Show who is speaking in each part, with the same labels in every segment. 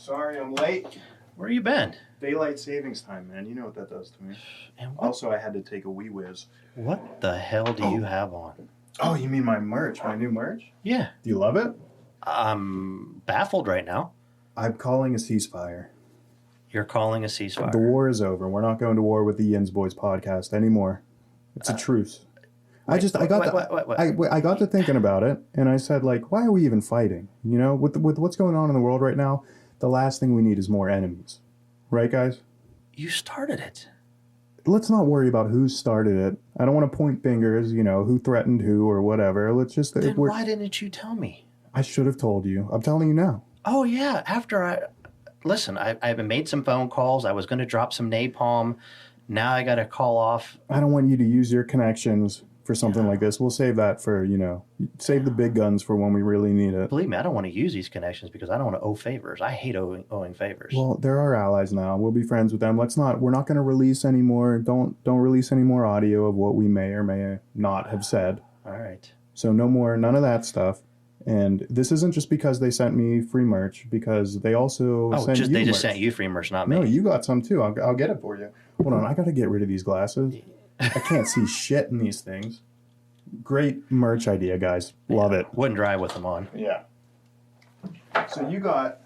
Speaker 1: Sorry, I'm late.
Speaker 2: Where you been?
Speaker 1: Daylight savings time, man. You know what that does to me.
Speaker 2: And
Speaker 1: Also, I had to take a wee whiz.
Speaker 2: What the hell do you have on?
Speaker 1: Oh, you mean my merch, my new merch?
Speaker 2: Yeah.
Speaker 1: Do you love it?
Speaker 2: I'm baffled right now.
Speaker 1: I'm calling a ceasefire.
Speaker 2: You're calling a ceasefire.
Speaker 1: The war is over. We're not going to war with the Yinzboyz podcast anymore. It's a truce. I got to thinking about it, and I said, like, why are we even fighting? You know, with what's going on in the world right now, the last thing we need is more enemies. Right, guys?
Speaker 2: You started it.
Speaker 1: Let's not worry about who started it. I don't want to point fingers, you know, who threatened who or whatever. Let's just...
Speaker 2: Then why didn't you tell me?
Speaker 1: I should have told you. I'm telling you now.
Speaker 2: Oh, yeah. Listen, I've made some phone calls. I was going to drop some napalm. Now I got to call off.
Speaker 1: I don't want you to use your connections for something like this. We'll save that for, you know, save the big guns for when we really need it.
Speaker 2: Believe me, I don't want to use these connections because I don't want to owe favors. I hate owing favors.
Speaker 1: Well, they're our allies now. We'll be friends with them. We're not going to release any more. Don't release any more audio of what we may or may not have said.
Speaker 2: All right.
Speaker 1: So none of that stuff. And this isn't just because they sent me free merch, because they also
Speaker 2: they just sent you free merch, not me.
Speaker 1: No, you got some too. I'll get it for you. Hold on, I got to get rid of these glasses. I can't see shit in these things. Great merch idea, guys. Love it.
Speaker 2: Wouldn't drive with them on.
Speaker 1: Yeah. So you got...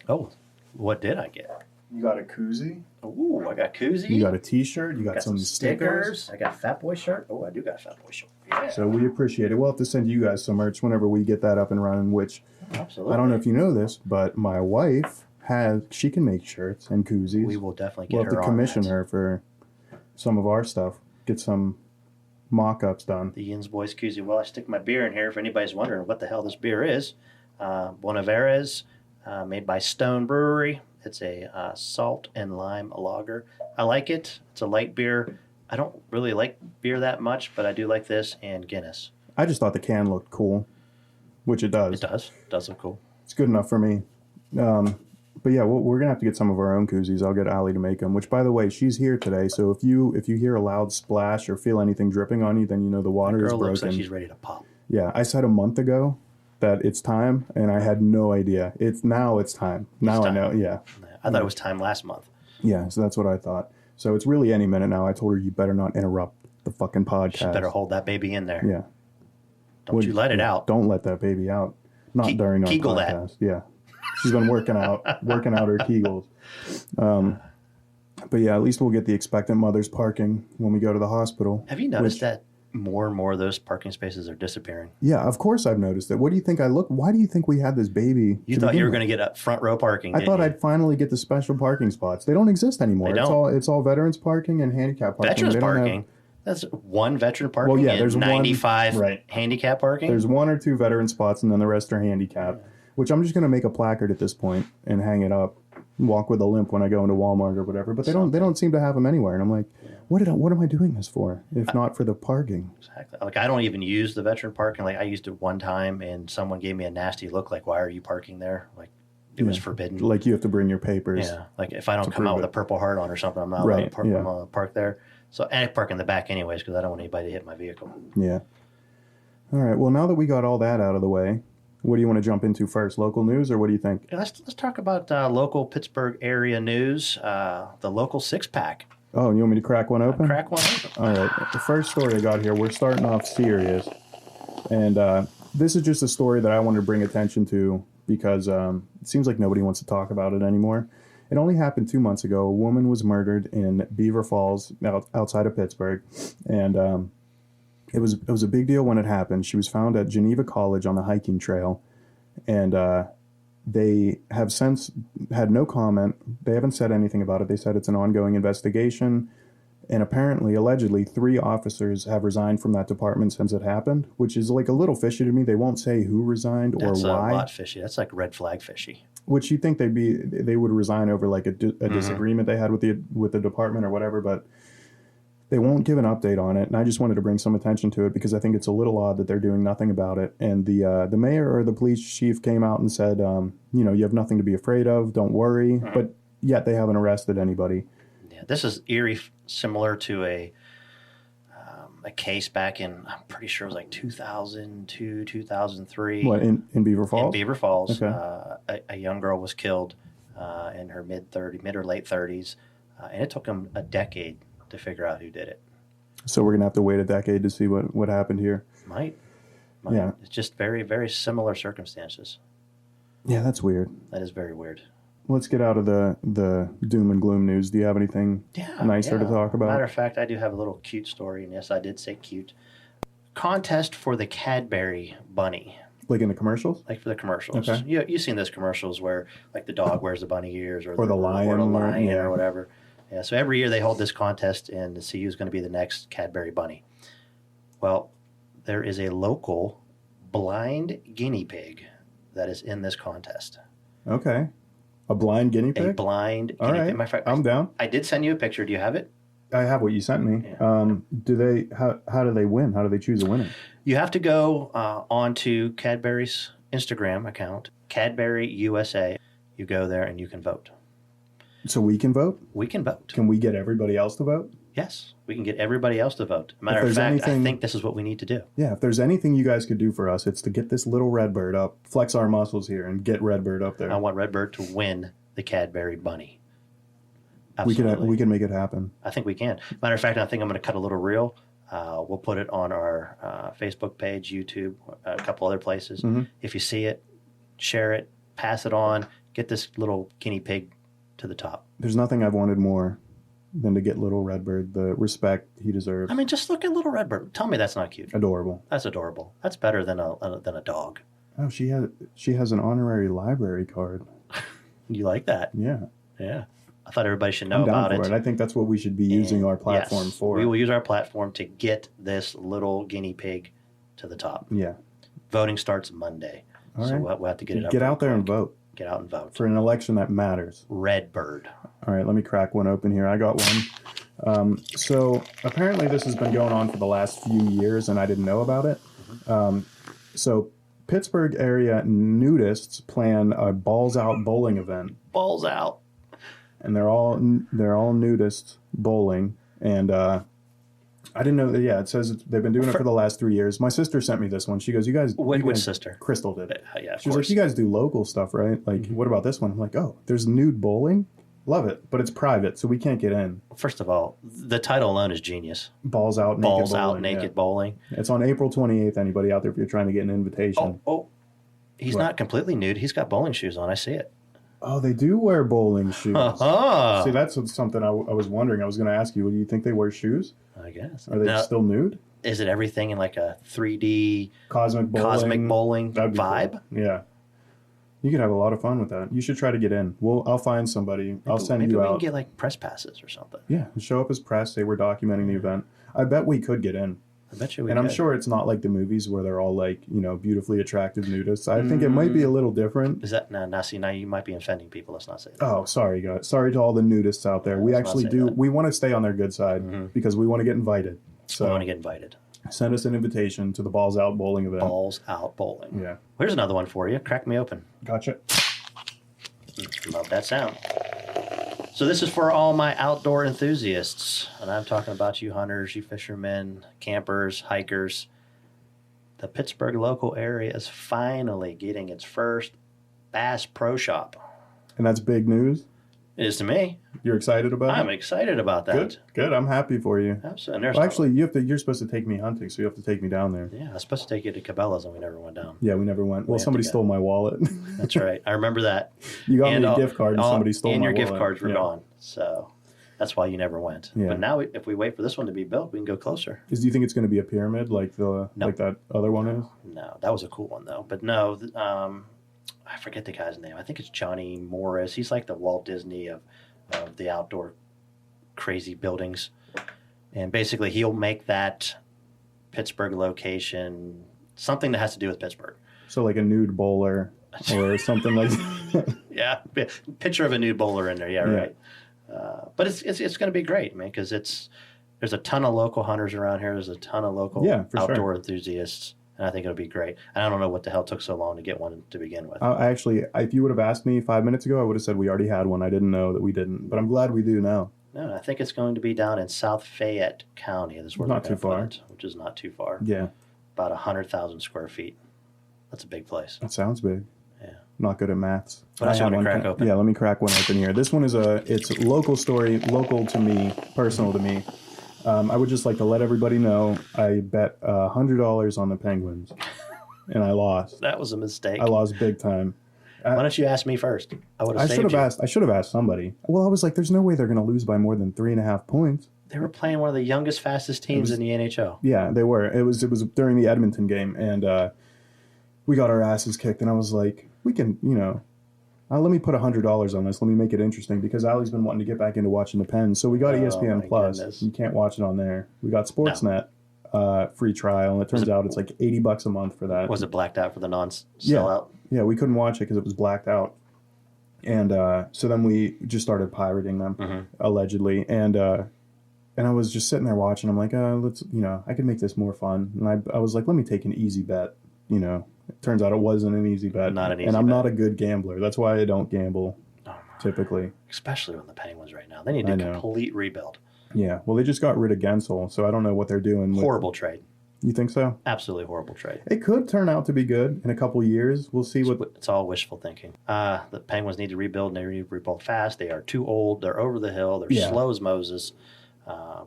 Speaker 2: Oh, what did I get?
Speaker 1: You got a koozie.
Speaker 2: Ooh, I got koozie.
Speaker 1: You got a t-shirt. You got some
Speaker 2: stickers. I got a Fat Boy shirt. Oh, I do got a Fat Boy shirt. Yeah.
Speaker 1: So we appreciate it. We'll have to send you guys some merch whenever we get that up and running, which...
Speaker 2: Absolutely.
Speaker 1: I don't know if you know this, but my wife she can make shirts and koozies.
Speaker 2: We will definitely get
Speaker 1: her on that. We'll have to commission her for some of our stuff. Get some mock-ups done.
Speaker 2: The Yinzboyz koozie. Well, I stick my beer in here if anybody's wondering what the hell this beer is. Buenaveras, made by Stone Brewery. It's a salt and lime lager. I like it. It's a light beer. I don't really like beer that much, but I do like this and Guinness.
Speaker 1: I just thought the can looked cool, which it does.
Speaker 2: It does. It does look cool.
Speaker 1: It's good enough for me. But yeah, we're going to have to get some of our own koozies. I'll get Allie to make them, which, by the way, she's here today. So if you hear a loud splash or feel anything dripping on you, then you know the water is broken.
Speaker 2: Girl looks like she's ready to pop.
Speaker 1: Yeah, I said a month ago that it's time, and I had no idea. It's time. Now I know, yeah.
Speaker 2: I thought it was time last month.
Speaker 1: Yeah, so that's what I thought. So it's really any minute now. I told her, you better not interrupt the fucking podcast.
Speaker 2: She better hold that baby in there.
Speaker 1: Yeah.
Speaker 2: Don't you let it out.
Speaker 1: Don't let that baby out. Not during our
Speaker 2: Kegel
Speaker 1: podcast. That. Yeah. She's been working out her Kegels. But yeah, at least we'll get the expectant mothers parking when we go to the hospital.
Speaker 2: Have you noticed that more and more of those parking spaces are disappearing?
Speaker 1: Yeah, of course I've noticed it. What do you think why do you think we had this baby?
Speaker 2: You thought you were going to get a front row parking.
Speaker 1: I thought I'd finally get the special parking spots. They don't exist anymore.
Speaker 2: They don't.
Speaker 1: It's all veterans parking and handicap parking.
Speaker 2: Veterans parking? That's one veteran parking.
Speaker 1: Well, yeah, there's
Speaker 2: 95 handicap parking.
Speaker 1: There's 1 or 2 veteran spots, and then the rest are handicap. Yeah. Which I'm just going to make a placard at this point and hang it up, walk with a limp when I go into Walmart or whatever. But they don't seem to have them anywhere. And I'm like, what am I doing this for if not for the parking?
Speaker 2: Exactly. Like, I don't even use the veteran parking. Like, I used it one time and someone gave me a nasty look. Like, why are you parking there? Like, it was forbidden.
Speaker 1: Like, you have to bring your papers.
Speaker 2: Yeah. Like, if I don't come out with a Purple Heart on or something, I'm not allowed to park there. So, and I park in the back anyways because I don't want anybody to hit my vehicle.
Speaker 1: Yeah. All right. Well, now that we got all that out of the way, what do you want to jump into first? Local news, or what do you think?
Speaker 2: Yeah, let's talk about local Pittsburgh area news. The local 6-pack.
Speaker 1: Oh, you want me to crack one open?
Speaker 2: Crack one open.
Speaker 1: All right. The first story I got here, we're starting off serious. And this is just a story that I wanted to bring attention to because it seems like nobody wants to talk about it anymore. It only happened 2 months ago. A woman was murdered in Beaver Falls, outside of Pittsburgh. And it was a big deal when it happened. She was found at Geneva College on the hiking trail. And they have since had no comment. They haven't said anything about it. They said it's an ongoing investigation. And apparently, allegedly, 3 officers have resigned from that department since it happened, which is like a little fishy to me. They won't say who resigned or why.
Speaker 2: That's a lot fishy. That's like red flag fishy.
Speaker 1: Which you think they would resign over like a disagreement they had with the department or whatever, but they won't give an update on it. And I just wanted to bring some attention to it because I think it's a little odd that they're doing nothing about it. And the mayor or the police chief came out and said, you have nothing to be afraid of. Don't worry. Mm-hmm. But yet they haven't arrested anybody.
Speaker 2: Yeah, this is eerie, similar to a case back in, I'm pretty sure it was like 2002, 2003.
Speaker 1: What, in Beaver Falls?
Speaker 2: In Beaver Falls.
Speaker 1: Okay.
Speaker 2: A young girl was killed in her mid or late 30s, and it took them a decade to figure out who did it.
Speaker 1: So we're gonna have to wait a decade to see what happened here.
Speaker 2: Might.
Speaker 1: Yeah.
Speaker 2: It's just very, very similar circumstances.
Speaker 1: Yeah, that's weird.
Speaker 2: That is very weird.
Speaker 1: Let's get out of the doom and gloom news. Do you have anything nicer to talk about?
Speaker 2: Matter of fact, I do have a little cute story, and yes, I did say cute. Contest for the Cadbury bunny.
Speaker 1: Like in the commercials?
Speaker 2: Like for the commercials.
Speaker 1: Okay.
Speaker 2: You've seen those commercials where like the dog wears the bunny ears or
Speaker 1: the lion,
Speaker 2: or whatever. Yeah, so every year they hold this contest and to see who's going to be the next Cadbury bunny. Well, there is a local blind guinea pig that is in this contest.
Speaker 1: Okay. A blind guinea pig?
Speaker 2: A blind
Speaker 1: All
Speaker 2: guinea
Speaker 1: right.
Speaker 2: pig. My friend,
Speaker 1: I'm down.
Speaker 2: I did send you a picture. Do you have it?
Speaker 1: I have what you sent me.
Speaker 2: Yeah.
Speaker 1: How do they win? How do they choose a winner?
Speaker 2: You have to go onto Cadbury's Instagram account, Cadbury USA. You go there and you can vote.
Speaker 1: So we can vote?
Speaker 2: We can vote.
Speaker 1: Can we get everybody else to vote?
Speaker 2: Yes, we can get everybody else to vote. Matter of fact, I think this is what we need to do.
Speaker 1: Yeah, if there's anything you guys could do for us, it's to get this little Redbird up, flex our muscles here, and get Redbird up there.
Speaker 2: I want Redbird to win the Cadbury bunny. Absolutely.
Speaker 1: We can make it happen.
Speaker 2: I think we can. Matter of fact, I think I'm going to cut a little reel. We'll put it on our Facebook page, YouTube, a couple other places.
Speaker 1: Mm-hmm.
Speaker 2: If you see it, share it, pass it on, get this little guinea pig to the top.
Speaker 1: There's nothing I've wanted more than to get little Redbird the respect he deserves.
Speaker 2: I mean, just look at little Redbird. Tell me that's not cute.
Speaker 1: Adorable.
Speaker 2: That's adorable. That's better than a dog.
Speaker 1: Oh, she has an honorary library card.
Speaker 2: You like that?
Speaker 1: Yeah.
Speaker 2: Yeah. I thought everybody should know
Speaker 1: I'm down
Speaker 2: about
Speaker 1: for it. I think that's what we should be using our platform for.
Speaker 2: We will use our platform to get this little guinea pig to the top.
Speaker 1: Yeah.
Speaker 2: Voting starts Monday.
Speaker 1: All
Speaker 2: so
Speaker 1: right.
Speaker 2: we'll have to get it up.
Speaker 1: Get out there and vote.
Speaker 2: Get out and vote.
Speaker 1: For an election that matters.
Speaker 2: Redbird.
Speaker 1: All right, let me crack one open here. I got one. So apparently this has been going on for the last few years, and I didn't know about it. So Pittsburgh area nudists plan a balls out bowling event.
Speaker 2: Balls out.
Speaker 1: And they're all nudists bowling, and I didn't know that. Yeah, it says they've been doing it for the last 3 years. My sister sent me this one. She goes, "You guys,
Speaker 2: which sister?
Speaker 1: Crystal did it.
Speaker 2: Yeah,
Speaker 1: she was like, "You guys do local stuff, right? Like, what about this one?" I'm like, "Oh, there's nude bowling. Love it, but it's private, so we can't get in."
Speaker 2: First of all, the title alone is genius.
Speaker 1: Balls out, naked
Speaker 2: balls
Speaker 1: bowling.
Speaker 2: Out, naked bowling.
Speaker 1: It's on April 28th. Anybody out there, if you're trying to get an invitation?
Speaker 2: Oh, he's not completely nude. He's got bowling shoes on. I see it.
Speaker 1: Oh, they do wear bowling shoes.
Speaker 2: Uh-huh.
Speaker 1: See, that's something I was wondering. I was going to ask you, do you think they wear shoes?
Speaker 2: I guess.
Speaker 1: Are they still nude?
Speaker 2: Is it everything in like a 3D
Speaker 1: cosmic bowling
Speaker 2: vibe?
Speaker 1: Cool. Yeah. You could have a lot of fun with that. You should try to get in. I'll find somebody. I'll send you out.
Speaker 2: Maybe we can get like press passes or something.
Speaker 1: Yeah, show up as press. Say we're documenting the event. I bet we could get in.
Speaker 2: I bet you we
Speaker 1: And
Speaker 2: could.
Speaker 1: I'm sure it's not like the movies where they're all like, beautifully attractive nudists. I think it might be a little different.
Speaker 2: Is that now you might be offending people. Let's not say that.
Speaker 1: Oh, sorry, guys. Sorry to all the nudists out there. We actually do. We want to stay on their good side because we want to get invited. So
Speaker 2: we want to get invited.
Speaker 1: Send us an invitation to the Balls Out Bowling event.
Speaker 2: Balls Out Bowling.
Speaker 1: Yeah.
Speaker 2: Here's another one for you. Crack me open.
Speaker 1: Gotcha.
Speaker 2: Love that sound. So this is for all my outdoor enthusiasts, and I'm talking about you hunters, you fishermen, campers, hikers. The Pittsburgh local area is finally getting its first Bass Pro Shop.
Speaker 1: And that's big news?
Speaker 2: It is to me.
Speaker 1: You're excited about it?
Speaker 2: I'm excited about that.
Speaker 1: Good. I'm happy for you.
Speaker 2: Absolutely.
Speaker 1: Well, actually, you're supposed to take me hunting, so you have to take me down there.
Speaker 2: Yeah, I was supposed to take you to Cabela's, and we never went down.
Speaker 1: Yeah, we never went. Well, somebody stole my wallet.
Speaker 2: That's right. I remember that.
Speaker 1: You got me a gift card, and somebody stole my wallet.
Speaker 2: And your gift cards were gone, so that's why you never went. Yeah. But now, if we wait for this one to be built, we can go closer.
Speaker 1: Do you think it's going to be a pyramid like that other one is?
Speaker 2: No, that was a cool one, though. But no, I forget the guy's name. I think it's Johnny Morris. He's like the Walt Disney of the outdoor crazy buildings. And basically, he'll make that Pittsburgh location something that has to do with Pittsburgh.
Speaker 1: So like a nude bowler or something like that.
Speaker 2: Yeah, picture of a nude bowler in there. Yeah, right. But it's going to be great, man, because there's a ton of local hunters around here. There's a ton of local outdoor enthusiasts. And I think it'll be great. And I don't know what the hell took so long to get one to begin with.
Speaker 1: Actually, if you would have asked me 5 minutes ago, I would have said we already had one. I didn't know that we didn't. But I'm glad we do now.
Speaker 2: No, I think it's going to be down in South Fayette County. This is where
Speaker 1: not too far.
Speaker 2: Which is not too far.
Speaker 1: Yeah.
Speaker 2: About 100,000 square feet. That's a big place.
Speaker 1: That sounds big.
Speaker 2: Yeah.
Speaker 1: not good at maths.
Speaker 2: What else you want to
Speaker 1: one
Speaker 2: crack open?
Speaker 1: Yeah, let me crack one open here. This one is it's a local story, local to me, personal to me. I would just like to let everybody know I bet $100 on the Penguins, and I lost.
Speaker 2: That was a mistake.
Speaker 1: I lost big time.
Speaker 2: Why don't you ask me first? I would have saved you.
Speaker 1: I should have asked somebody. Well, I was like, there's no way they're going to lose by more than 3.5 points.
Speaker 2: They were playing one of the youngest, fastest teams in the NHL.
Speaker 1: Yeah, they were. It was during the Edmonton game, and we got our asses kicked. And I was like, we can, let me put $100 on this. Let me make it interesting because Allie's been wanting to get back into watching the Pens. So we got ESPN Plus. Goodness. You can't watch it on there. We got Sportsnet. Free trial, and it turns out it's like $80 a month for that.
Speaker 2: Was it blacked out for the non-sellout?
Speaker 1: Yeah, we couldn't watch it because it was blacked out. And so then we just started pirating them, allegedly. And I was just sitting there watching. I'm like, let's, I could make this more fun. And I was like, let me take an easy bet. It turns out it wasn't an easy bet.
Speaker 2: Not an easy
Speaker 1: bet. And I'm
Speaker 2: bet.
Speaker 1: not a good gambler. That's why I don't gamble, typically.
Speaker 2: Especially on the Penguins right now. They need a complete rebuild.
Speaker 1: Yeah, well, they just got rid of Gensel, so I don't know what they're doing.
Speaker 2: Horrible trade.
Speaker 1: You think so?
Speaker 2: Absolutely horrible trade.
Speaker 1: It could turn out to be good in a couple years. We'll see what...
Speaker 2: It's all wishful thinking. The Penguins need to rebuild, and they need to rebuild fast. They are too old. They're over the hill. They're slow as Moses.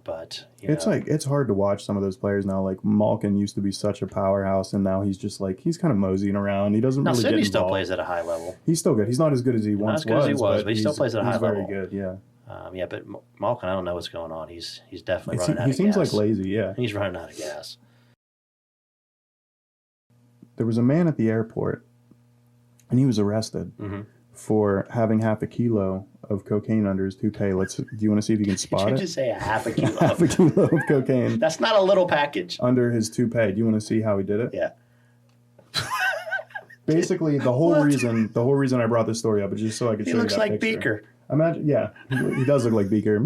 Speaker 2: But
Speaker 1: it's hard to watch some of those players now. Like Malkin used to be such a powerhouse, and now he's just like he's kind of moseying around. He doesn't really
Speaker 2: Sidney
Speaker 1: get involved.
Speaker 2: Still plays at a high level.
Speaker 1: He's still good. He's not as good as he once was.
Speaker 2: But he still plays at a high level.
Speaker 1: He's very good. Yeah.
Speaker 2: But Malkin, I don't know what's going on. He's definitely running out of gas.
Speaker 1: He seems like lazy. Yeah.
Speaker 2: He's running out of gas.
Speaker 1: There was a man at the airport, and he was arrested for having half a kilo of cocaine under his toupee. Do you want to see if you can spot it?
Speaker 2: Did you just say a half a kilo?
Speaker 1: Half a kilo of cocaine.
Speaker 2: That's not a little package.
Speaker 1: Under his toupee. Do you want to see how he did it?
Speaker 2: Yeah.
Speaker 1: Basically, the whole reason I brought this story up is just so I could show you that picture.
Speaker 2: He looks like Beaker.
Speaker 1: Imagine, he does look like Beaker.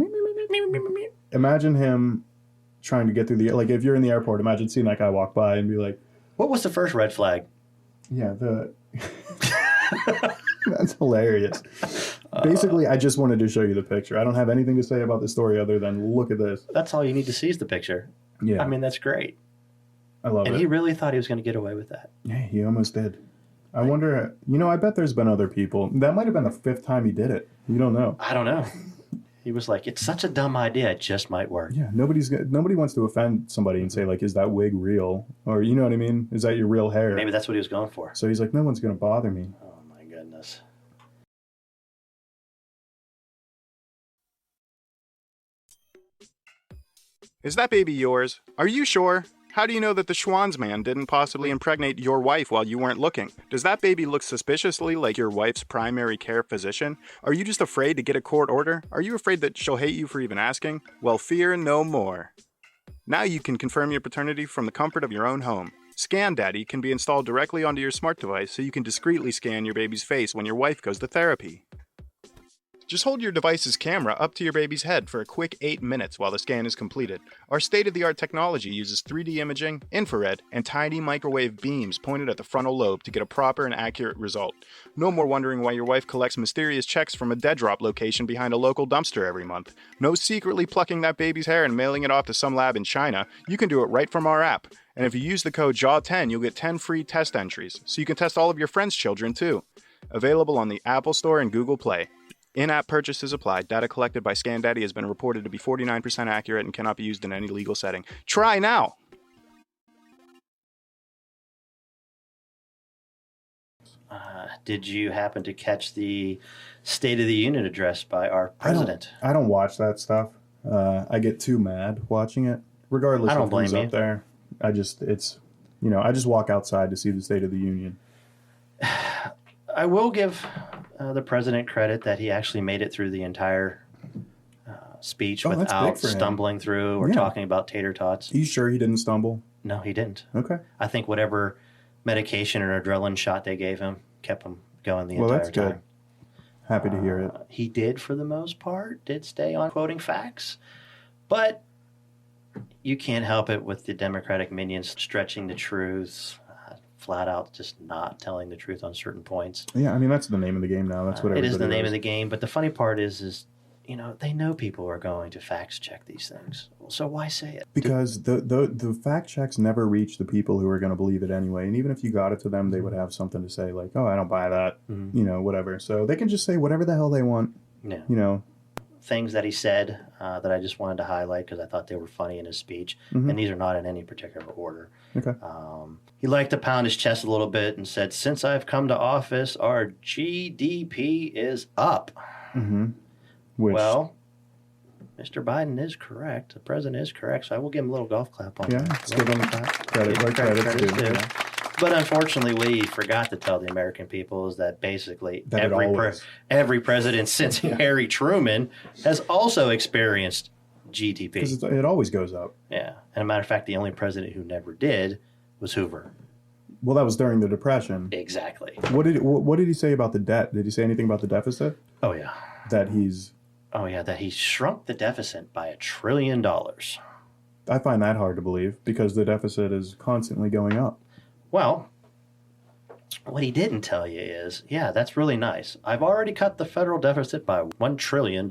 Speaker 1: Imagine him trying to get through the, like if you're in the airport, imagine seeing that guy walk by and be like,
Speaker 2: what was the first red flag?
Speaker 1: Yeah, that's hilarious. Basically, I just wanted to show you the picture. I don't have anything to say about the story other than look at this.
Speaker 2: That's all you need to see is the picture.
Speaker 1: Yeah.
Speaker 2: I mean, that's great.
Speaker 1: I love it.
Speaker 2: And he really thought he was going to get away with that.
Speaker 1: Yeah, he almost did. I wonder, I bet there's been other people. That might have been the 5th time he did it. You don't know.
Speaker 2: I don't know. He was like, it's such a dumb idea. It just might work.
Speaker 1: Yeah, nobody wants to offend somebody and say, like, is that wig real? Or, you know what I mean? Is that your real hair?
Speaker 2: Maybe that's what he was going for.
Speaker 1: So he's like, no one's going to bother me.
Speaker 2: Oh, my goodness.
Speaker 3: Is that baby yours? Are you sure? How do you know that the Schwann's man didn't possibly impregnate your wife while you weren't looking? Does that baby look suspiciously like your wife's primary care physician? Are you just afraid to get a court order? Are you afraid that she'll hate you for even asking? Well, fear no more. Now you can confirm your paternity from the comfort of your own home. Scan Daddy can be installed directly onto your smart device so you can discreetly scan your baby's face when your wife goes to therapy. Just hold your device's camera up to your baby's head for a quick 8 minutes while the scan is completed. Our state-of-the-art technology uses 3D imaging, infrared, and tiny microwave beams pointed at the frontal lobe to get a proper and accurate result. No more wondering why your wife collects mysterious checks from a dead drop location behind a local dumpster every month. No secretly plucking that baby's hair and mailing it off to some lab in China. You can do it right from our app. And if you use the code JAW10, you'll get 10 free test entries, so you can test all of your friends' children too. Available on the Apple Store and Google Play. In-app purchases apply. Data collected by ScanDaddy has been reported to be 49% accurate and cannot be used in any legal setting. Try now!
Speaker 2: Did you happen to catch the State of the Union address by our president?
Speaker 1: I don't watch that stuff. I get too mad watching it, regardless of who's up there. I just walk outside to see the State of the Union.
Speaker 2: I will give the president credit that he actually made it through the entire speech without stumbling through or talking about tater tots.
Speaker 1: Are you sure he didn't stumble?
Speaker 2: No, he didn't.
Speaker 1: Okay.
Speaker 2: I think whatever medication or adrenaline shot they gave him kept him going the entire
Speaker 1: that's
Speaker 2: time.
Speaker 1: Good. Happy to hear it.
Speaker 2: He did, for the most part, stay on quoting facts. But you can't help it with the Democratic minions stretching the truth, flat out just not telling the truth on certain points.
Speaker 1: Yeah, I mean, that's the name of the game now. That's what
Speaker 2: it is the name of the game. But the funny part is they know people are going to fact check these things. So why say it?
Speaker 1: Because the fact checks never reach the people who are going to believe it anyway. And even if you got it to them, they would have something to say like, oh, I don't buy that, whatever. So they can just say whatever the hell they want,
Speaker 2: Yeah. Things that he said that I just wanted to highlight because I thought they were funny in his speech. And these are not in any particular order.
Speaker 1: Okay.
Speaker 2: He liked to pound his chest a little bit and said, since I've come to office, our GDP is up.
Speaker 1: Mm-hmm.
Speaker 2: Well, Mr. Biden is correct. The president is correct, so I will give him a little golf clap on that.
Speaker 1: Let's give him credit where credit's due.
Speaker 2: Yeah. But unfortunately, what he forgot to tell the American people is that basically
Speaker 1: That
Speaker 2: every president since Harry Truman has also experienced GDP.
Speaker 1: Because it always goes up.
Speaker 2: Yeah. And a matter of fact, the only president who never did was Hoover.
Speaker 1: Well, that was during the Depression.
Speaker 2: Exactly.
Speaker 1: What did he say about the debt? Did he say anything about the deficit?
Speaker 2: Oh, yeah.
Speaker 1: That
Speaker 2: he shrunk the deficit by $1 trillion.
Speaker 1: I find that hard to believe because the deficit is constantly going up.
Speaker 2: Well, what he didn't tell you is, that's really nice. I've already cut the federal deficit by $1 trillion.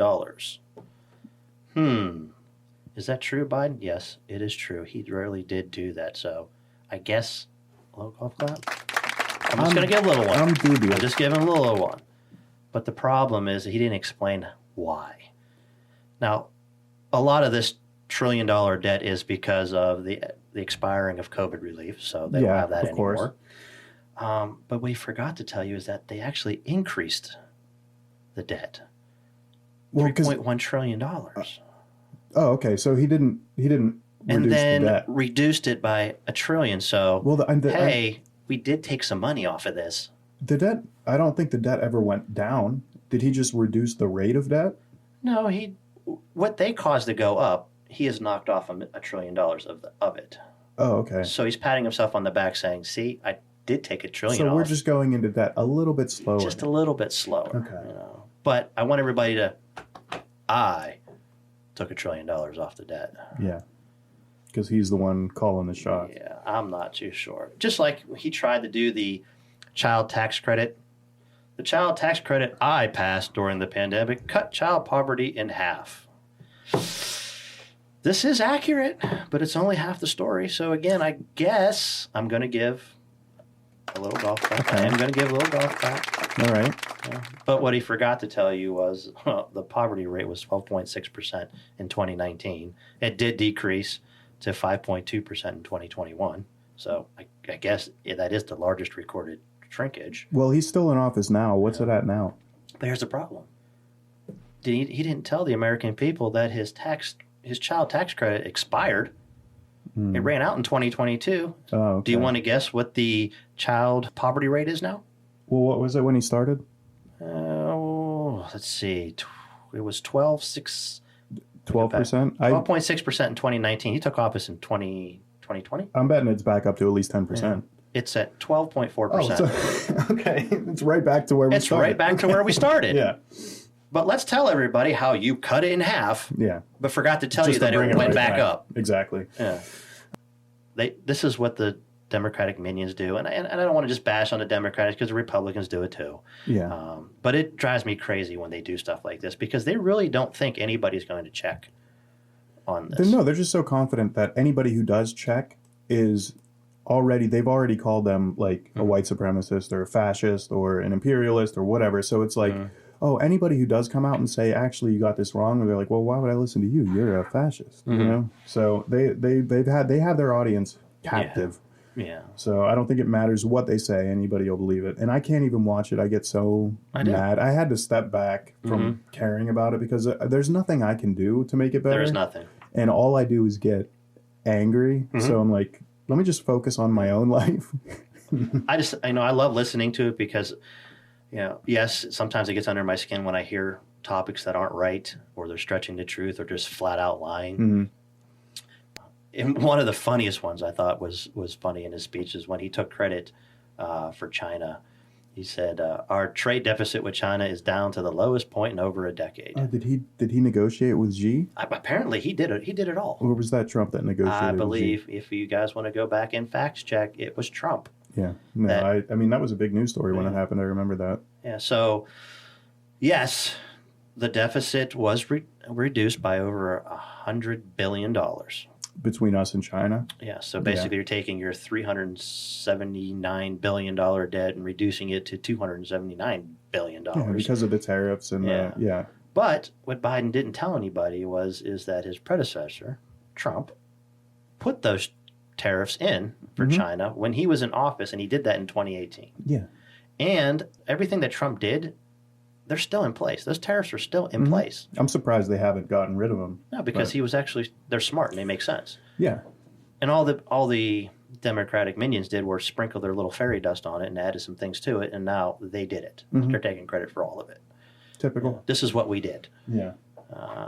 Speaker 2: Is that true, Biden? Yes, it is true. He really did do that. So I guess a little golf clap. I'm just going to give a little one.
Speaker 1: I'm dubious.
Speaker 2: I'm just giving a little one. But the problem is he didn't explain why. Now, a lot of this $1 trillion debt is because of the expiring of COVID relief, so they don't have that anymore. But what he forgot to tell you is that they actually increased the debt. $3.1 trillion.
Speaker 1: Oh, okay. So he didn't reduce
Speaker 2: and then
Speaker 1: the debt.
Speaker 2: Reduced it by $1 trillion. So we did take some money off of this.
Speaker 1: The debt, I don't think the debt ever went down. Did he just reduce the rate of debt?
Speaker 2: No, what they caused to go up, he has knocked off $1 trillion of it.
Speaker 1: Oh, okay.
Speaker 2: So he's patting himself on the back saying, see, I did take $1 trillion
Speaker 1: off.
Speaker 2: So
Speaker 1: we're just going into debt a little bit slower.
Speaker 2: Just a little bit slower.
Speaker 1: Okay.
Speaker 2: But I want everybody to, I took $1 trillion off the debt.
Speaker 1: Yeah. Because he's the one calling the shot.
Speaker 2: Yeah, I'm not too sure. Just like he tried to do the child tax credit. The child tax credit I passed during the pandemic cut child poverty in half. This is accurate, but it's only half the story. So again, I guess I'm going to give a little golf clap. Okay. I am going to give a little golf clap.
Speaker 1: All right.
Speaker 2: Yeah. But what he forgot to tell you was the poverty rate was 12.6% in 2019. It did decrease to 5.2% in 2021. So I guess that is the largest recorded shrinkage.
Speaker 1: Well, he's still in office now. What's it at now?
Speaker 2: But here's the problem. He didn't tell the American people that his child tax credit expired. It ran out in 2022. Oh, okay. Do you want to guess what the child poverty rate is now?
Speaker 1: Well, what was it when he started?
Speaker 2: Let's see. It was 12.6%. 12.6% in 2019. He took office in 2020.
Speaker 1: I'm betting it's back up to at least 10%. Yeah.
Speaker 2: It's at 12.4%.
Speaker 1: Oh, so, okay. It's right back to where we started.
Speaker 2: It's right back to where we started.
Speaker 1: Yeah.
Speaker 2: But let's tell everybody how you cut it in half.
Speaker 1: Yeah.
Speaker 2: But forgot to tell you that it went back up.
Speaker 1: Exactly.
Speaker 2: Yeah. This is what the Democratic minions do. And I don't want to just bash on the Democrats because the Republicans do it too.
Speaker 1: Yeah.
Speaker 2: But it drives me crazy when they do stuff like this because they really don't think anybody's going to check on this.
Speaker 1: They're just so confident that anybody who does check is they've already called them like a white supremacist or a fascist or an imperialist or whatever. So it's like, anybody who does come out and say, actually, you got this wrong, they're like, well, why would I listen to you? You're a fascist, you know? So they have their audience captive.
Speaker 2: Yeah.
Speaker 1: So I don't think it matters what they say. Anybody will believe it. And I can't even watch it. I get so mad. I had to step back from caring about it because there's nothing I can do to make it better.
Speaker 2: There's nothing. And
Speaker 1: all I do is get angry. So I'm like, let me just focus on my own life.
Speaker 2: I love listening to it because, yes, sometimes it gets under my skin when I hear topics that aren't right or they're stretching the truth or just flat out lying. And one of the funniest ones I thought was funny in his speech is when he took credit for China. He said, our trade deficit with China is down to the lowest point in over a decade.
Speaker 1: Did he negotiate with Xi?
Speaker 2: Apparently he did it. He did it all.
Speaker 1: Or was that Trump that negotiated
Speaker 2: I believe
Speaker 1: with Xi?
Speaker 2: If you guys want to go back and fact check, it was Trump.
Speaker 1: Yeah. No, I mean, that was a big news story when it happened. I remember that.
Speaker 2: Yeah. So, yes, The deficit was reduced by over $100 billion.
Speaker 1: Between us and China?
Speaker 2: Yeah, so basically you're taking your $379 billion debt and reducing it to $279 billion.
Speaker 1: Yeah, because of the tariffs and
Speaker 2: But what Biden didn't tell anybody is that his predecessor, Trump, put those tariffs in for China when he was in office, and he did that in 2018.
Speaker 1: Yeah.
Speaker 2: And everything that Trump did, they're still in place. Those tariffs are still in place.
Speaker 1: I'm surprised they haven't gotten rid of them.
Speaker 2: No, because he was they're smart and they make sense.
Speaker 1: Yeah.
Speaker 2: And all the Democratic minions did were sprinkle their little fairy dust on it and added some things to it, and now they did it. They're taking credit for all of it.
Speaker 1: Typical.
Speaker 2: This is what we did.
Speaker 1: Yeah.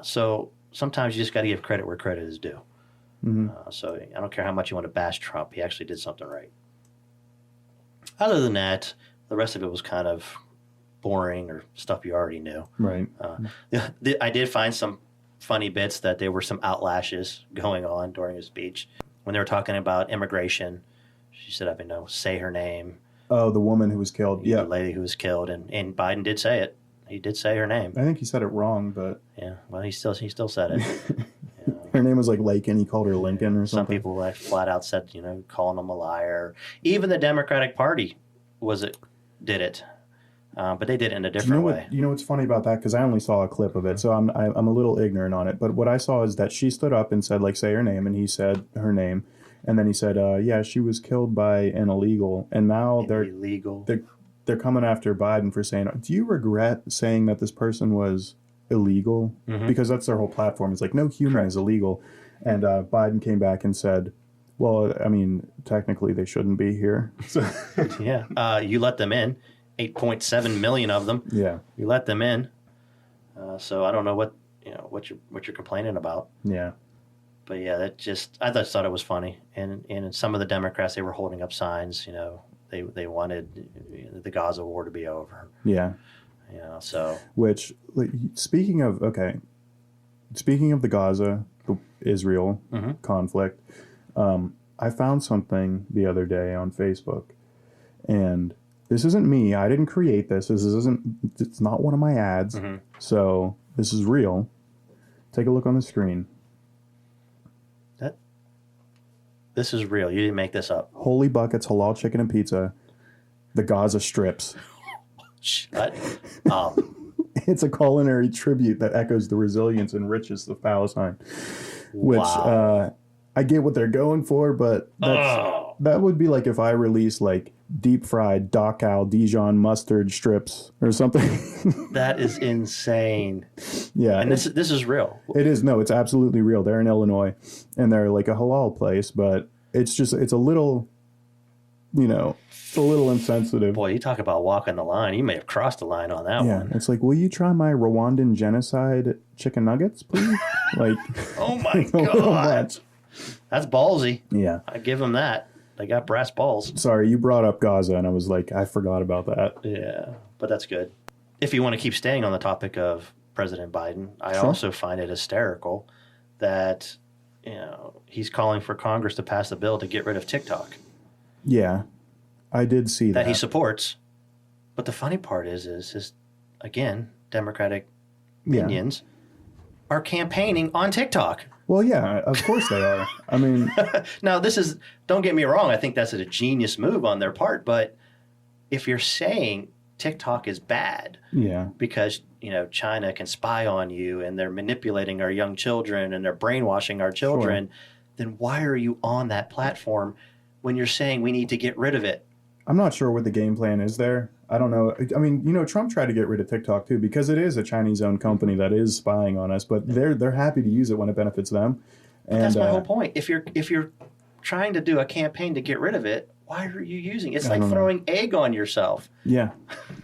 Speaker 2: So sometimes you just got to give credit where credit is due. So I don't care how much you want to bash Trump. He actually did something right. Other than that, the rest of it was kind of boring or stuff you already knew.
Speaker 1: Right.
Speaker 2: I did find some funny bits that there were some outlashes going on during his speech. When they were talking about immigration, she said, say her name.
Speaker 1: Oh, the woman who was killed. Yeah.
Speaker 2: The lady who was killed. And Biden did say it. He did say her name.
Speaker 1: I think he said it wrong, but...
Speaker 2: Yeah, well, he still said it.
Speaker 1: Her name was like Lakin. He called her Lincoln or something.
Speaker 2: Some people like flat out said, calling him a liar. Even the Democratic Party did it. But they did it in a different way.
Speaker 1: You know what's funny about that? Because I only saw a clip of it, so I'm a little ignorant on it. But what I saw is that she stood up and said, say her name, and he said her name. And then he said, she was killed by an illegal. And now they're coming after Biden for saying, do you regret saying that this person was illegal? Because that's their whole platform. It's like, no human is illegal. And Biden came back and said, well, technically they shouldn't be here. So
Speaker 2: you let them in. 8.7 million of them.
Speaker 1: Yeah.
Speaker 2: You let them in. So I don't know what you're complaining about.
Speaker 1: Yeah.
Speaker 2: But yeah, I just thought it was funny. And some of the Democrats, they were holding up signs, they wanted the Gaza war to be over.
Speaker 1: Yeah.
Speaker 2: So.
Speaker 1: Which, speaking of the Gaza, Israel conflict, I found something the other day on Facebook, and this isn't me. I didn't create this. It's not one of my ads. So this is real. Take a look on the screen.
Speaker 2: This is real. You didn't make this up.
Speaker 1: Holy Buckets, halal chicken and pizza. The Gaza strips.
Speaker 2: Shut up.
Speaker 1: It's a culinary tribute that echoes the resilience and richness of Palestine. Which I get what they're going for, but that would be like if I released deep fried Dachau Dijon mustard strips or something.
Speaker 2: That is insane.
Speaker 1: Yeah.
Speaker 2: And this is real.
Speaker 1: It is. No, it's absolutely real. They're in Illinois and they're like a halal place, but it's a little, it's a little insensitive.
Speaker 2: Boy, you talk about walking the line. You may have crossed the line on that one.
Speaker 1: Yeah. It's like, will you try my Rwandan genocide chicken nuggets, please?
Speaker 2: Oh my God. That's ballsy.
Speaker 1: Yeah.
Speaker 2: I give them that. They got brass balls.
Speaker 1: Sorry, you brought up Gaza, and I was like, I forgot about that.
Speaker 2: Yeah, but that's good. If you want to keep staying on the topic of President Biden, I also find it hysterical that he's calling for Congress to pass a bill to get rid of TikTok.
Speaker 1: Yeah, I did see that.
Speaker 2: That he supports. But the funny part is his, again, Democratic minions are campaigning on TikTok.
Speaker 1: Well, yeah, of course they are.
Speaker 2: Now don't get me wrong. I think that's a genius move on their part. But if you're saying TikTok is bad because, China can spy on you and they're manipulating our young children and they're brainwashing our children, then why are you on that platform when you're saying we need to get rid of it?
Speaker 1: I'm not sure what the game plan is there. I don't know. Trump tried to get rid of TikTok too because it is a Chinese-owned company that is spying on us, but they're happy to use it when it benefits them. And
Speaker 2: that's my whole point. If you're trying to do a campaign to get rid of it, why are you using it? It's like throwing egg on yourself.
Speaker 1: Yeah,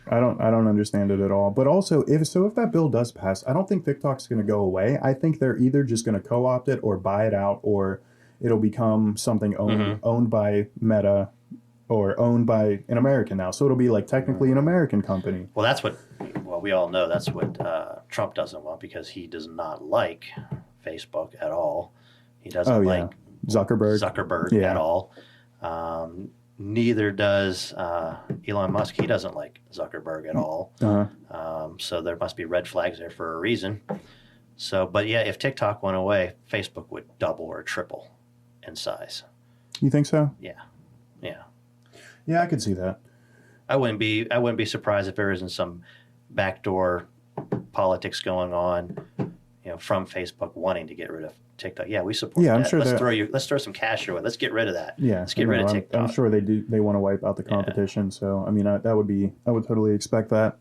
Speaker 1: I don't understand it at all. But also, if that bill does pass, I don't think TikTok's going to go away. I think they're either just going to co-opt it or buy it out, or it'll become something owned by Meta. Or owned by an American now. So it'll be technically an American company.
Speaker 2: Well, we all know that's what Trump doesn't want because he does not like Facebook at all. He doesn't like
Speaker 1: Zuckerberg
Speaker 2: at all. neither does Elon Musk. He doesn't like Zuckerberg at all. So there must be red flags there for a reason. So, but yeah, if TikTok went away, Facebook would double or triple in size.
Speaker 1: You think so?
Speaker 2: Yeah.
Speaker 1: Yeah, I could see that.
Speaker 2: I wouldn't be surprised if there isn't some backdoor politics going on, from Facebook wanting to get rid of TikTok. Yeah, we support that.
Speaker 1: I'm sure
Speaker 2: let's throw some cash your way. Let's get rid of that.
Speaker 1: Yeah.
Speaker 2: Let's get rid of TikTok.
Speaker 1: I'm sure they do. They want to wipe out the competition. Yeah. So, I mean, I would totally expect that.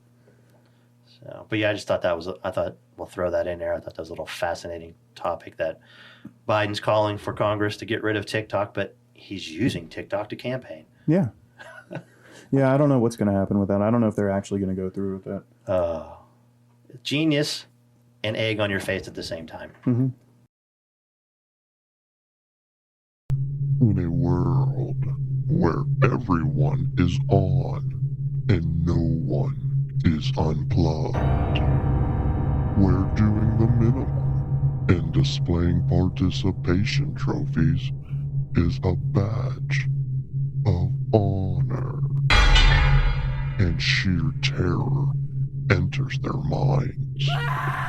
Speaker 2: So, but yeah, I thought we'll throw that in there. I thought that was a little fascinating topic that Biden's calling for Congress to get rid of TikTok, but he's using TikTok to campaign.
Speaker 1: Yeah. Yeah, I don't know what's going to happen with that. I don't know if they're actually going to go through with that.
Speaker 2: Genius and egg on your face at the same time.
Speaker 1: Mm-hmm.
Speaker 4: In a world where everyone is on and no one is unplugged, where doing the minimum and displaying participation trophies is a badge of honor, and sheer terror enters their minds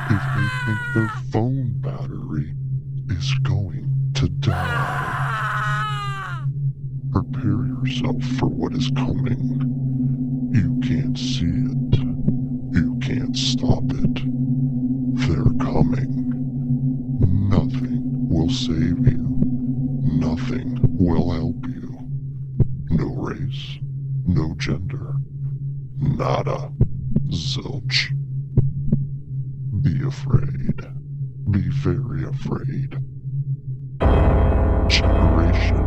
Speaker 4: if they think their phone battery is going to die. Prepare yourself for what is coming. You can't see it. You can't stop it. They're coming. Nothing will save you. Nothing will help you. No race. No gender. Nada. Zilch. Be afraid. Be very afraid. Generation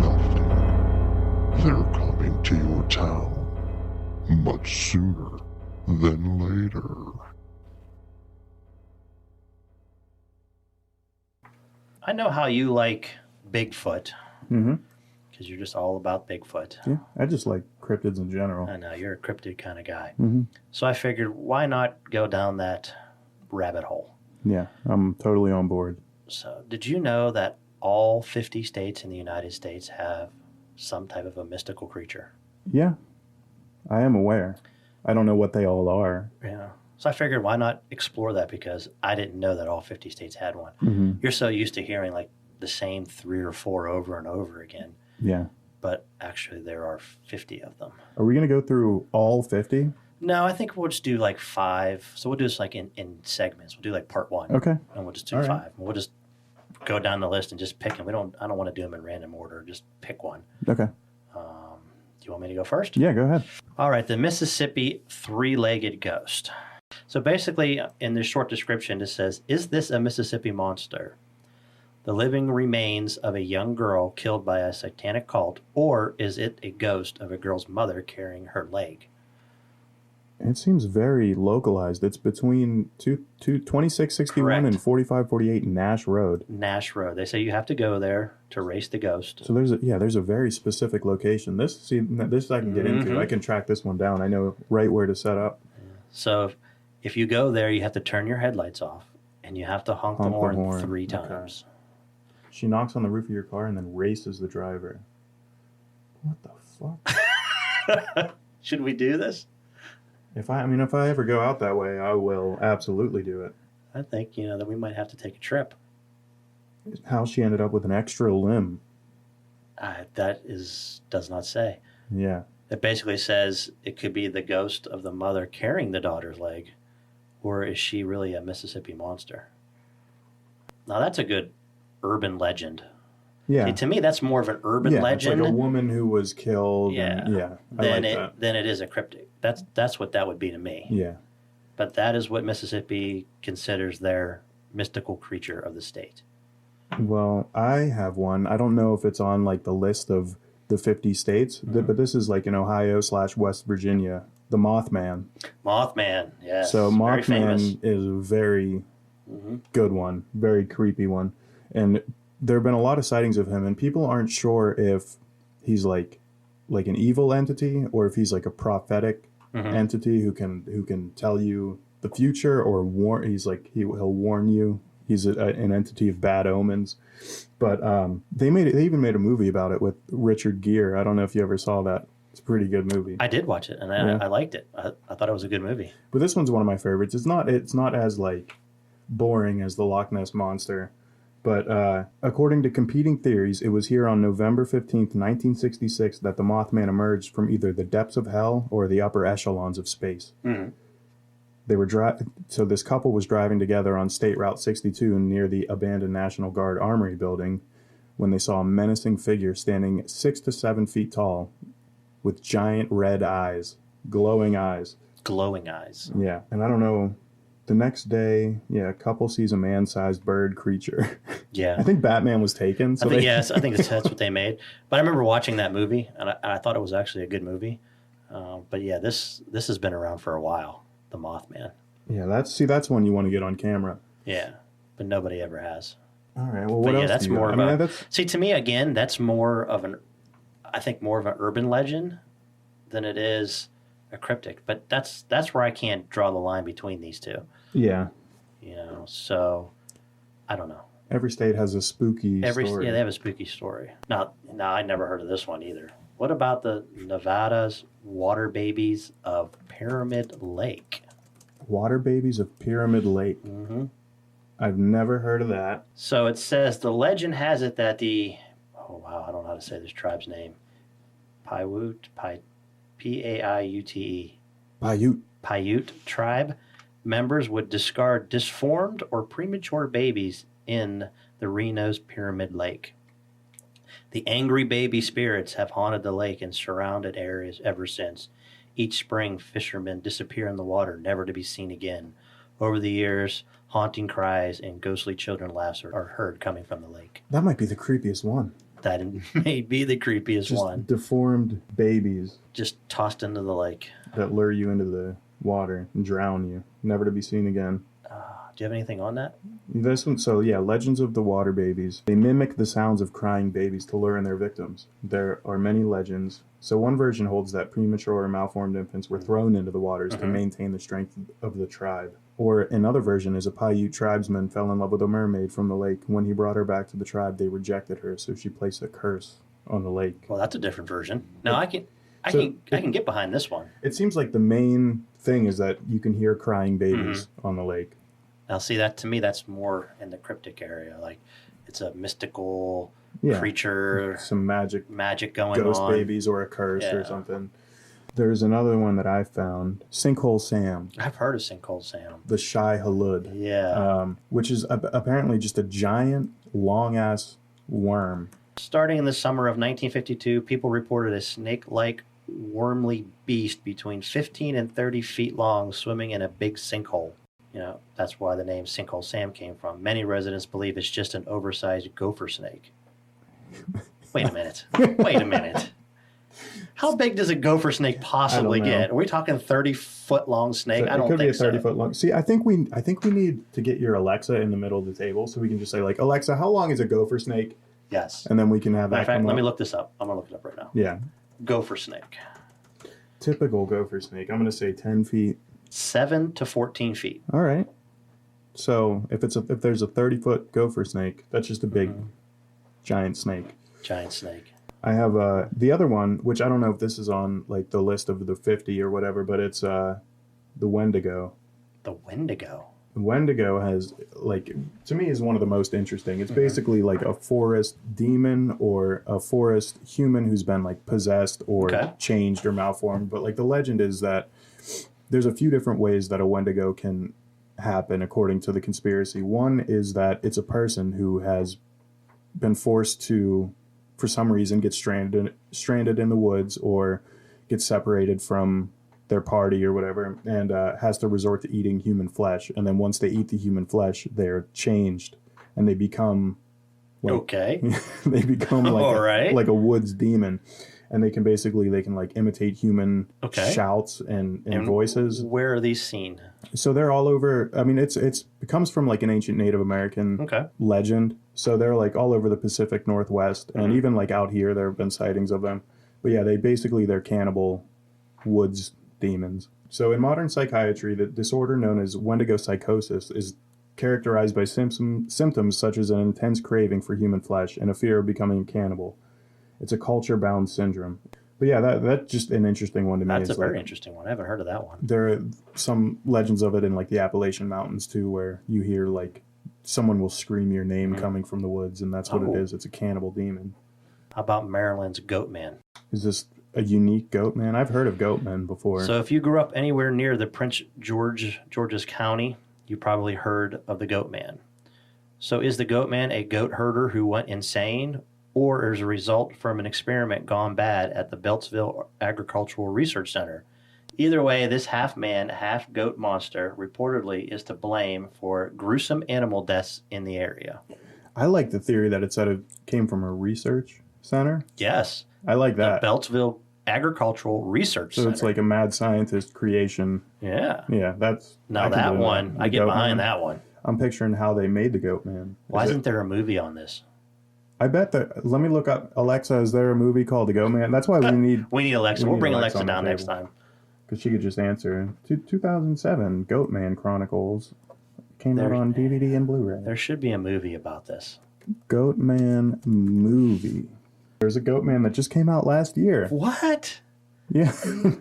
Speaker 4: Nothing. They're coming to your town much sooner than later.
Speaker 2: I know how you like Bigfoot.
Speaker 1: Mm-hmm.
Speaker 2: Because you're just all about Bigfoot.
Speaker 1: Yeah, I just like cryptids in general.
Speaker 2: I know, you're a cryptid kind of guy.
Speaker 1: Mm-hmm.
Speaker 2: So I figured, why not go down that rabbit hole?
Speaker 1: Yeah, I'm totally on board.
Speaker 2: So did you know that all 50 states in the United States have some type of a mystical creature?
Speaker 1: Yeah, I am aware. I don't know what they all are.
Speaker 2: Yeah. So I figured, why not explore that? Because I didn't know that all 50 states had one.
Speaker 1: Mm-hmm.
Speaker 2: You're so used to hearing like the same 3 or 4 over and over again.
Speaker 1: Yeah.
Speaker 2: But actually there are 50 of them.
Speaker 1: Are we going to go through all 50?
Speaker 2: No, I think we'll just do like 5. So we'll do this like in segments. We'll do like part 1.
Speaker 1: Okay.
Speaker 2: And we'll just do
Speaker 1: all
Speaker 2: 5.
Speaker 1: right.
Speaker 2: And we'll just go down the list and just pick them. I don't want to do them in random order. Just pick one.
Speaker 1: Okay.
Speaker 2: Do you want me to go first?
Speaker 1: Yeah, go ahead.
Speaker 2: All right. The Mississippi three-legged ghost. So basically, in this short description, it says, is this a Mississippi monster? The living remains of a young girl killed by a satanic cult, or is it a ghost of a girl's mother carrying her leg?
Speaker 1: It seems very localized. It's between 2661
Speaker 2: Correct.
Speaker 1: and 4548 Nash Road.
Speaker 2: Nash Road. They say you have to go there to race the ghost.
Speaker 1: So there's a very specific location. This I can get into. I can track this one down. I know right where to set up.
Speaker 2: So if you go there, you have to turn your headlights off, and you have to honk the horn 3 times.
Speaker 1: Okay. She knocks on the roof of your car and then races the driver. What the fuck?
Speaker 2: Should we do this?
Speaker 1: If I ever go out that way, I will absolutely do it.
Speaker 2: I think, that we might have to take a trip.
Speaker 1: How she ended up with an extra limb.
Speaker 2: Does not say.
Speaker 1: Yeah.
Speaker 2: It basically says it could be the ghost of the mother carrying the daughter's leg, or is she really a Mississippi monster? Now that's a good urban legend.
Speaker 1: Yeah.
Speaker 2: See, to me, that's more of an urban legend.
Speaker 1: It's like a woman who was killed.
Speaker 2: Yeah.
Speaker 1: Then
Speaker 2: it is a cryptic. That's what that would be to me.
Speaker 1: Yeah.
Speaker 2: But that is what Mississippi considers their mystical creature of the state.
Speaker 1: Well, I have one. I don't know if it's on like the list of the 50 states, but this is like in Ohio/West Virginia, the Mothman.
Speaker 2: Mothman, yes.
Speaker 1: So
Speaker 2: very
Speaker 1: Mothman
Speaker 2: famous.
Speaker 1: is a very good one, very creepy one. And there have been a lot of sightings of him, and people aren't sure if he's like an evil entity or if he's like a prophetic entity who can tell you the future or he'll warn you, He's an entity of bad omens. But they even made a movie about it with Richard Gere. I don't know if you ever saw that. It's a pretty good movie.
Speaker 2: I did watch it, and I liked it. I thought it was a good movie.
Speaker 1: But this one's one of my favorites. It's not as like boring as the Loch Ness Monster. But according to competing theories, it was here on November 15th, 1966, that the Mothman emerged from either the depths of hell or the upper echelons of space.
Speaker 2: Mm-hmm.
Speaker 1: They were So this couple was driving together on State Route 62 near the abandoned National Guard Armory building when they saw a menacing figure standing 6 to 7 feet tall with giant red eyes, glowing eyes.
Speaker 2: Glowing eyes.
Speaker 1: Yeah, and I don't know. The next day, a couple sees a man-sized bird creature.
Speaker 2: Yeah.
Speaker 1: I think Batman was taken. So
Speaker 2: I think that's what they made. But I remember watching that movie, and I thought it was actually a good movie. But yeah, this has been around for a while, the Mothman.
Speaker 1: Yeah, that's one you want to get on camera.
Speaker 2: Yeah, but nobody ever has.
Speaker 1: All right, well, what else
Speaker 2: that's
Speaker 1: do you
Speaker 2: more
Speaker 1: got?
Speaker 2: See, to me, again, that's more of an urban legend than it is a cryptic. But that's where I can't draw the line between these two.
Speaker 1: Yeah.
Speaker 2: So I don't know.
Speaker 1: Every state has a spooky story.
Speaker 2: Yeah, they have a spooky story. Now, I never heard of this one either. What about the Nevada's water babies of Pyramid Lake?
Speaker 1: Water babies of Pyramid Lake.
Speaker 2: Mm-hmm.
Speaker 1: I've never heard of that.
Speaker 2: So it says the legend has it that I don't know how to say this tribe's name. Paiute, P-A-I-U-T-E. Paiute tribe members would discard disformed or premature babies in the Reno's Pyramid Lake. The angry baby spirits have haunted the lake and surrounded areas ever since. Each spring, fishermen disappear in the water, never to be seen again. Over the years, haunting cries and ghostly children laughs are heard coming from the lake.
Speaker 1: That might be the creepiest one.
Speaker 2: That may be the creepiest one.
Speaker 1: Deformed babies.
Speaker 2: Just tossed into the lake.
Speaker 1: That lure you into the water and drown you, never to be seen again.
Speaker 2: Do you have anything on that?
Speaker 1: This one, legends of the water babies. They mimic the sounds of crying babies to lure in their victims. There are many legends. So one version holds that premature or malformed infants were thrown into the waters to maintain the strength of the tribe. Or another version is a Paiute tribesman fell in love with a mermaid from the lake. When he brought her back to the tribe, they rejected her, so she placed a curse on the lake.
Speaker 2: Well, that's a different version. No, I can get behind this one.
Speaker 1: It seems like the main thing is that you can hear crying babies on the lake.
Speaker 2: Now, see, that to me, that's more in the cryptic area. Like, it's a mystical creature,
Speaker 1: some magic
Speaker 2: going
Speaker 1: ghost
Speaker 2: on,
Speaker 1: babies or a curse or something. There's another one that I found, Sinkhole Sam.
Speaker 2: I've heard of Sinkhole Sam.
Speaker 1: The Shai Halud.
Speaker 2: Yeah.
Speaker 1: Which is apparently just a giant, long-ass worm.
Speaker 2: Starting in the summer of 1952, people reported a snake-like wormly beast between 15 and 30 feet long swimming in a big sinkhole. That's why the name Sinkhole Sam came from. Many residents believe it's just an oversized gopher snake. Wait a minute. How big does a gopher snake possibly get? Are we talking 30-foot long snake? I don't think so.
Speaker 1: It could be a 30-foot long. See, I think we need to get your Alexa in the middle of the table so we can just say, like, Alexa, how long is a gopher snake?
Speaker 2: Yes.
Speaker 1: And then we can have that come up.
Speaker 2: Let me look this up. I'm going to look it up right now.
Speaker 1: Yeah.
Speaker 2: Gopher snake.
Speaker 1: Typical gopher snake. I'm going to say 10 feet.
Speaker 2: 7 to 14 feet.
Speaker 1: All right. So if there's a 30-foot gopher snake, that's just a big, giant snake.
Speaker 2: Giant snake.
Speaker 1: I have the other one, which I don't know if this is on like the list of the 50 or whatever, but it's the Wendigo.
Speaker 2: The Wendigo.
Speaker 1: The Wendigo has, like, to me, is one of the most interesting. It's basically like a forest demon or a forest human who's been like possessed or changed or malformed. But like the legend is that there's a few different ways that a Wendigo can happen according to the conspiracy. One is that it's a person who has been forced to, for some reason, get stranded in the woods or get separated from their party or whatever, and has to resort to eating human flesh. And then once they eat the human flesh, they're changed and they become they become like a woods demon. And they can like imitate human shouts and voices.
Speaker 2: Where are these seen?
Speaker 1: So they're all over. I mean, it comes from like an ancient Native American legend. So they're like all over the Pacific Northwest, and even like out here, there have been sightings of them. But yeah, they're cannibal woods demons. So in modern psychiatry, the disorder known as Wendigo psychosis is characterized by symptoms such as an intense craving for human flesh and a fear of becoming a cannibal. It's a culture-bound syndrome. But yeah, that's just an interesting one to me.
Speaker 2: That's a very interesting one. I haven't heard of that one.
Speaker 1: There are some legends of it in like the Appalachian Mountains too, where you hear like someone will scream your name coming from the woods, and that's what it is. It's a cannibal demon.
Speaker 2: How about Maryland's goat man?
Speaker 1: Is this a unique goat man? I've heard of goat men before.
Speaker 2: So if you grew up anywhere near the Prince George's County, you probably heard of the goat man. So is the goat man a goat herder who went insane, or as a result from an experiment gone bad at the Beltsville Agricultural Research Center? Either way, this half-man, half-goat monster reportedly is to blame for gruesome animal deaths in the area.
Speaker 1: I like the theory that it said it came from a research center.
Speaker 2: Yes.
Speaker 1: I like that.
Speaker 2: The Beltsville Agricultural Research Center.
Speaker 1: So it's like a mad scientist creation.
Speaker 2: Yeah.
Speaker 1: Yeah, that's...
Speaker 2: Now that one, I get behind that one.
Speaker 1: I'm picturing how they made the goat man.
Speaker 2: Why isn't there a movie on this?
Speaker 1: I bet that... Let me look up... Alexa, is there a movie called The Goat Man? That's why we need...
Speaker 2: We need Alexa. We'll bring Alexa down next time.
Speaker 1: Because she could just answer. 2007, Goat Man Chronicles. Came out on DVD and Blu-ray.
Speaker 2: There should be a movie about this.
Speaker 1: Goat Man movie. There's a Goat Man that just came out last year.
Speaker 2: What?
Speaker 1: Yeah,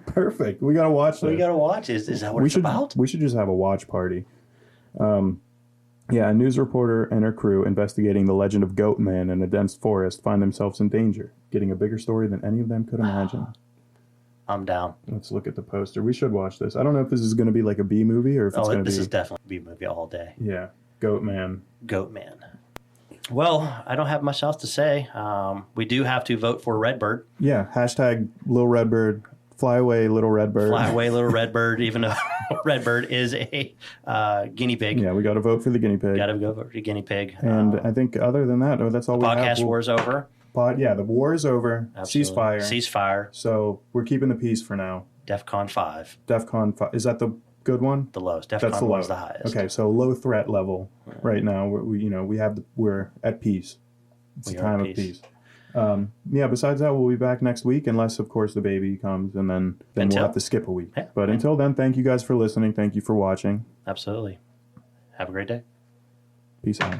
Speaker 1: perfect. We got to watch this.
Speaker 2: We got to watch. Is that what it's about?
Speaker 1: We should just have a watch party. Yeah, a news reporter and her crew investigating the legend of Goat Man in a dense forest find themselves in danger, getting a bigger story than any of them could imagine.
Speaker 2: I'm down.
Speaker 1: Let's look at the poster. We should watch this. I don't know if this is going to be like a B movie or if it's going to be...
Speaker 2: This is definitely a B movie all day.
Speaker 1: Yeah, Goat Man.
Speaker 2: Goat Man. Well, I don't have much else to say. We do have to vote for Redbird.
Speaker 1: Yeah, hashtag Little Redbird. Fly away, Little Redbird.
Speaker 2: Fly away, Little Redbird, even though Redbird is a guinea pig.
Speaker 1: Yeah, we got to vote for the guinea pig.
Speaker 2: Got to go for the guinea pig.
Speaker 1: And I think other than that, that's all we have.
Speaker 2: Podcast war is over.
Speaker 1: Yeah, the war is over.
Speaker 2: Absolutely. Ceasefire.
Speaker 1: So we're keeping the peace for now.
Speaker 2: DEFCON 5.
Speaker 1: DEFCON 5. Is that the good one?
Speaker 2: The lowest. DEFCON 1 is the highest.
Speaker 1: Okay, so low threat level right now. We're at peace. It's a time of peace. Yeah, besides that, we'll be back next week, unless, of course, the baby comes, and then we'll have to skip a week. Yeah. But until then, thank you guys for listening. Thank you for watching.
Speaker 2: Absolutely. Have a great day.
Speaker 1: Peace out.